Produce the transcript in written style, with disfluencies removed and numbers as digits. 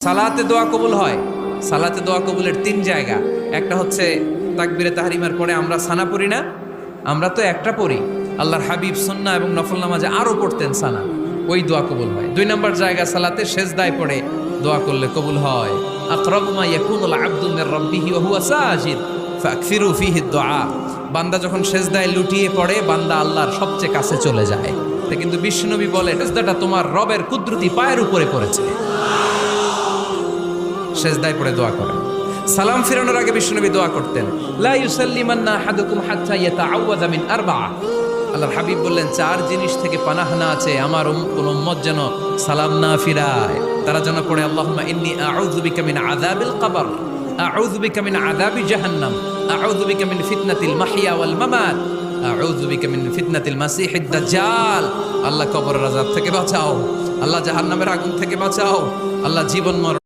সালাতে দোয়া কবুল হয়। সালাতে দোয়া কবুলের তিন জায়গা। একটা হচ্ছে তাকবীরে তাহরিমার পরে আমরা সানা পড়ি না, আমরা তো একটা পড়ি, আল্লাহর হাবিব সুন্নাহ এবং নফল নামাজে আরো পড়তেন সানা, ওই দোয়া কবুল হয়। দুই নম্বর জায়গা সালাতে সেজদায় পড়ে দোয়া করলে কবুল হয়। আকরাবু মা ইয়াকুনুল আবদু মির রাব্বিহি ওয়া হুয়া সাজিদ ফাকসিরু ফীহি দুআ। বান্দা যখন সেজদায় লুটিয়ে পড়ে বান্দা আল্লাহর সবচেয়ে কাছে চলে যায়। তা কিন্তু বিশ্বনবী বলে সেজদাটা তোমার রবের কুদরতি পায়ের উপরে পড়েছে। সেজদায় পড়ে দোয়া করেন। সালাম ফিরানোর আগে বিশ্বনবী দোয়া করতেন, লা ইউসাল্লিমান্না আহাদুকুম হাত্তা ইয়াতাআওয়াযা মিন আরবা'a। আল্লাহর হাবিব বললেন, চার জিনিস থেকে পানাহ না আছে আমার কোন উম্মত যেন সালাম না ফিরায়। তারা যেন পড়ে, আল্লাহুম্মা ইন্নী আউযু বিকা মিন আযাবিল কবর, আউযু বিকা মিন আযাবি জাহান্নাম, আউযু বিকা মিন ফিতনাতিল মাহইয়া ওয়াল মামাত, আউযু বিকা মিন ফিতনাতিল মাসিহিদ দাজ্জাল। আল্লাহ কবরের আযাব থেকে বাঁচাও, আল্লাহ জাহান্নামের আগুন থেকে বাঁচাও, আল্লাহ জীবন মরণ